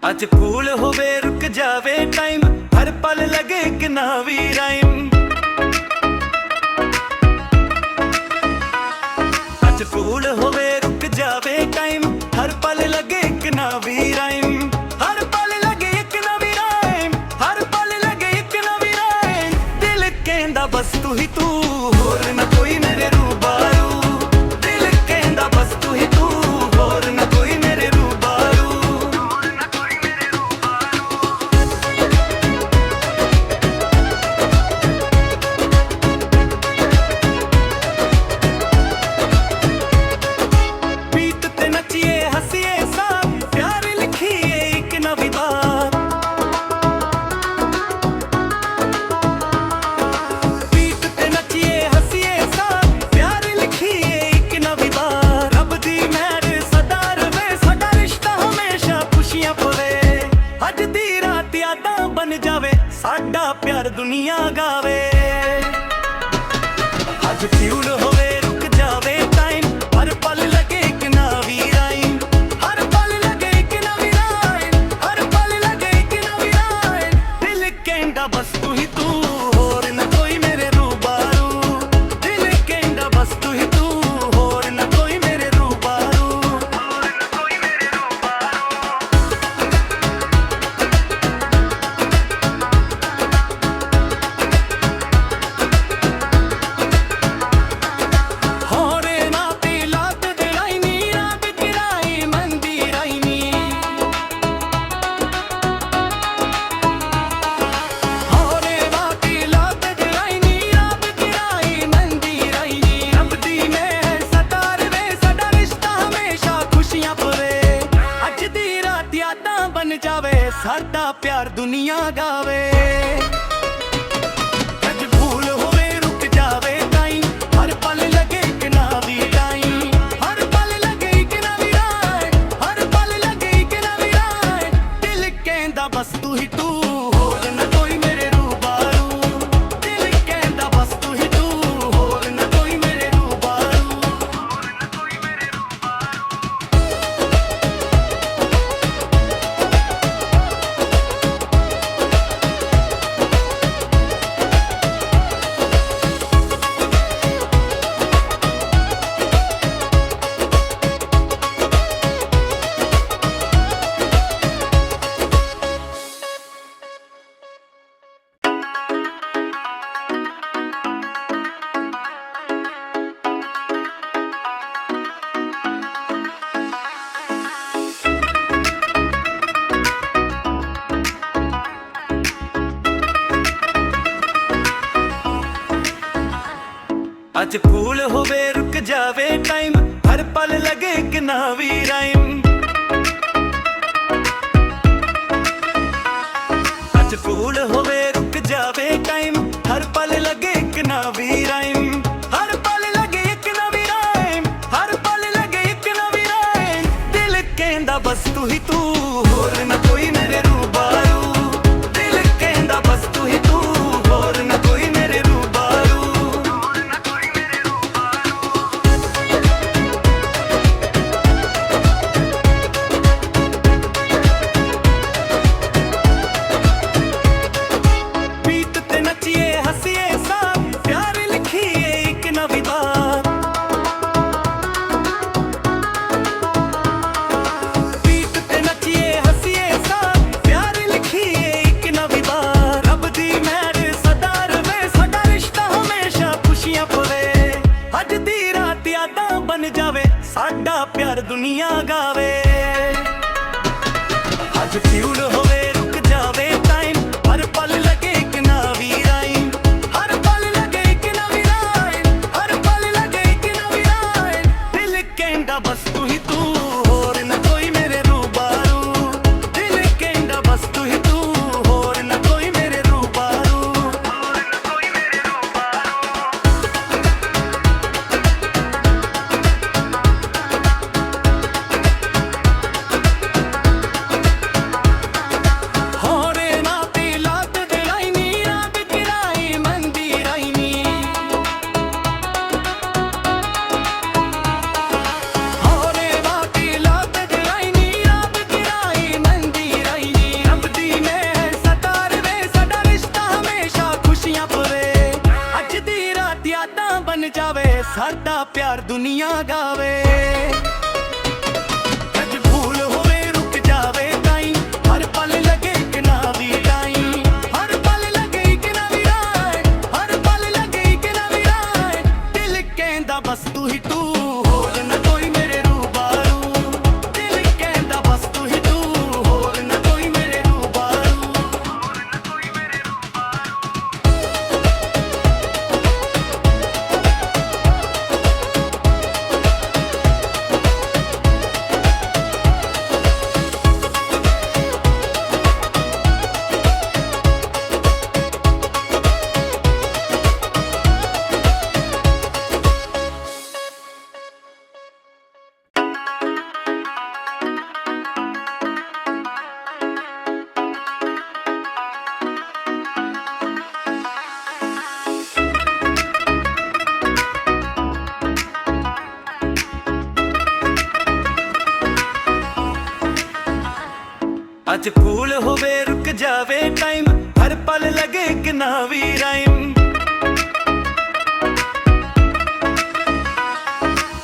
ਅੱਜ ਕੂਲ ਹੋਵੇ ਰੁਕ ਜਾਵੇ ਟਾਈਮ, ਹਰ ਪਲ ਲਗੇ ਇੱਕ ਨਵੀਂ ਰਾਈਮ। ਅੱਜ ਕੂਲ ਹੋਵੇ ਰੁਕ ਜਾਵੇ ਟਾਈਮ, ਹਰ ਪਲ ਲਗੇ ਇੱਕ ਨਵੀਂ ਰਾਈਮ। ਹਰ ਪਲ ਲਗੇ ਇੱਕ ਨਵੀਂ ਰਾਈਮ, ਹਰ ਪਲ ਲਗੇ ਇੱਕ ਨਵੀਂ ਰਾਈਮ। ਦਿਲ ਕਹਿੰਦਾ ਬਸ ਤੂੰ ਹੀ ਤੂੰ, ਹੋਰ ਨਾ ਕੋਈ ਮੇਰੇ ਰੂਬਾਰੂ। ਦਿਲ ਕਹਿੰਦਾ ਬਸ ਤੂੰ ਹੀ ਤੂੰ, ਹੋਰ ਨਾ ਕੋਈ ਮੇਰੇ ਰੂਬਾਰੂ। बन जावे साडा प्यार दुनिया गावे। अज फ्यूल होवे रुक जावे टाइम, हर पल लगे एक नवी राइम। हर पल लगे एक नवी राइम, हर पल लगे एक नवी राइम। दिल कहंदा बस तू ही तू, होर ना कोई मेरे रूबारू। दिल कहंदा बस तू ही तू, होर ना कोई मेरे रूबारू। बन जावे साडा प्यार दुनिया गावे। अज भूल होवे रुक जावे टाइम, हर पल लगे एक नवी राइम। हर पल लगे एक नवी राइम, हर पल लगे एक नवी राइम। दिल कहंदा बस तू ही तू, होर ना कोई मेरे रूबारू। दिल कहंदा बस तू ही तू, होर ना कोई मेरे रूबारू। अज कूल होवे रुक जावे टाइम, हर पल लगे एक नवी राइम। अज कूल होवे रुक जावे टाइम, हर पल लगे एक नवी राइम। हर पल लगे एक नवी राइम, हर पल लगे एक नवी राइम। दिल कहंदा बस तू ही तू, होर ना कोई मेरे रूबारू। दिल कहंदा बस तू ही तू, होर ना कोई मेरे रूबारू। बन जावे साडा प्यार दुनिया गावे। अज फ्यूल होवे रुक जावे टाइम, हर पल लगे एक नवी राइम। हर पल लगे एक नवी राइम, हर पल लगे एक नवी राइम। दिल कहंदा बस तू ही तू, होर ना कोई मेरे रूबारू। दिल कहंदा बस तू ही तू, होर ना कोई मेरे रूबारू। ਦੁਨੀਆ ਗਾਵੇ। ਅੱਜ ਭੂਲ ਹੋਵੇ ਰੁਕ ਜਾਵੇ ਟਾਈਮ, ਹਰ ਪਲ ਲੱਗੇ ਇੱਕ ਨਵੀਂ ਟਾਈਮ, ਹਰ ਪਲ ਲੱਗੇ ਇੱਕ ਨਵੀਂ ਰਾਹ, ਹਰ ਪਲ ਲੱਗੇ ਇੱਕ ਨਵੀਂ ਰਾਹ। ਦਿਲ ਕਹਿੰਦਾ ਬਸ ਤੂੰ ਹੀ ਤੂੰ, ਹੋਰ ਨਾ ਕੋਈ ਮੇਰੇ ਰੂਬਰੂ। ਦਿਲ ਕਹਿੰਦਾ ਬਸ ਤੂੰ ਹੀ ਤੂੰ, ਹੋਰ ਨਾ ਕੋਈ ਮੇਰੇ ਰੂਬਰੂ। ਅੱਜ ਭੂਲ ਹੋਵੇ ਰੁਕ ਜਾਵੇ ਟਾਈਮ, ਹਰ ਪਲ ਲੱਗੇ ਇੱਕ ਨਵੀਂ ਰਾਈਮ।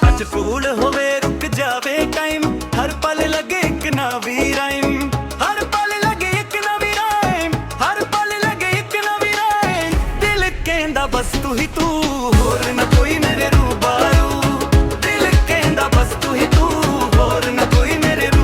ਅੱਜ ਭੂਲ ਹੋਵੇ ਰੁਕ ਜਾਵੇ ਟਾਈਮ, ਹਰ ਪਲ ਲੱਗੇ ਇੱਕ ਨਵੀਂ ਰਾਈਮ, ਹਰ ਪਲ ਲੱਗੇ ਇੱਕ ਨਵੀਂ ਰਾਈਮ, ਹਰ ਪਲ ਲੱਗੇ ਇੱਕ ਨਵੀਂ ਰਾਈਮ। ਦਿਲ ਕਹਿੰਦਾ ਬਸ ਤੂੰ ਹੀ ਤੂੰ, ਹੋਰ ਨਾ ਕੋਈ ਮੇਰੇ ਰੂਬਰੂ। ਦਿਲ ਕਹਿੰਦਾ ਬਸ ਤੂੰ ਹੀ ਤੂੰ, ਹੋਰ ਨਾ ਕੋਈ ਮੇਰੇ ਰੂਬਰੂ।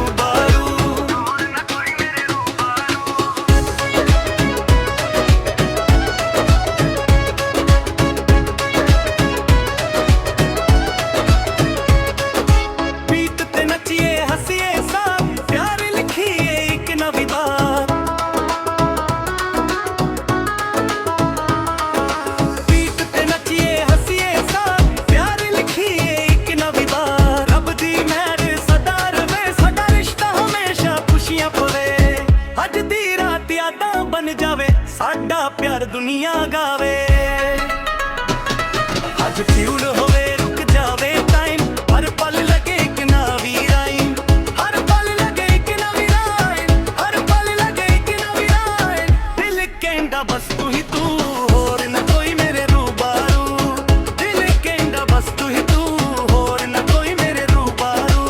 ਬੀਤ ਤੇ ਨੱਚੀਏ ਹੱਸੀਏ ਸਾਥ, ਪਿਆਰ ਲਿਖੀਏ ਇੱਕ ਨਵੀਂ ਬਾਤ। ਬੀਤ ਤੇ ਨੱਚੀਏ ਹੱਸੀਏ ਸਾਥ, ਪਿਆਰ ਲਿਖੀਏ ਇੱਕ ਨਵੀਂ ਬਾਤ। ਰੱਬ ਦੀ ਮਿਹਰ ਸਦਾ ਰਵੇ, ਸਾਡਾ ਰਿਸ਼ਤਾ ਹਮੇਸ਼ਾ ਖੁਸ਼ੀਆਂ ਭਰੇ। ਅੱਜ ਦੀ ਰਾਤ ਯਾਦਾਂ ਬਣ ਜਾਵੇ, ਸਾਡਾ ਪਿਆਰ ਦੁਨੀਆ ਗਾਵੇ। ਅੱਜ ਫਿਊਲ ਹੋਵੇ ਰੁਕ ਜਾਵੇ ਟਾਈਮ, ਹਰ ਪਲ ਲੱਗੇ ਇੱਕ ਨਵੀਂ ਰਾਈਮ, ਹਰ ਪਲ ਲੱਗੇ ਇੱਕ ਨਵੀਂ ਰਾਈਮ, ਹਰ ਪਲ ਲੱਗੇ ਇੱਕ ਨਵੀਂ ਰਾਈਮ। ਦਿਲ ਕਹਿੰਦਾ ਬਸ ਤੂੰ ਹੀ ਤੂੰ, ਹੋਰ ਨਾ ਕੋਈ ਮੇਰੇ ਰੂਬਰੂ। ਦਿਲ ਕਹਿੰਦਾ ਬਸ ਤੂੰ ਹੀ ਤੂੰ, ਹੋਰ ਨਾ ਕੋਈ ਮੇਰੇ ਰੂਬਰੂ।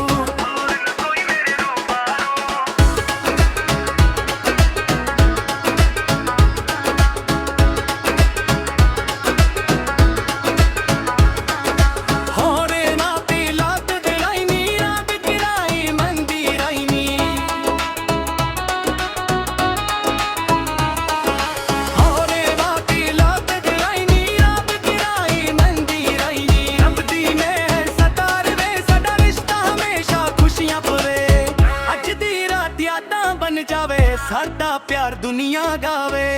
ਹੋਰੇ ਨਾ ਤੇ ਲੱਤ ਦੇ ਰਾਈਨੀ, ਰੱਬ ਦੀ ਰਾਈ ਮੰਦੀ ਰਾਈਨੀ। ਹੋਰੇ ਨਾ ਤੇ ਲੱਤ ਦੇ ਰਾਈਨੀ, ਰੱਬ ਦੀ ਰਾਈ ਮੰਦੀ ਰਾਈਨੀ। ਰੱਬ ਦੀ ਮਿਹਰ ਸਦਾ ਰਵੇ, ਸਾਡਾ ਰਿਸ਼ਤਾ ਹਮੇਸ਼ਾ ਖੁਸ਼ੀਆਂ ਭਰੇ। ਅੱਜ ਦੀ ਰਾਤ ਯਾਦਾਂ ਬਣ ਜਾਵੇ, ਸਾਡਾ ਪਿਆਰ ਦੁਨੀਆ ਗਾਵੇ।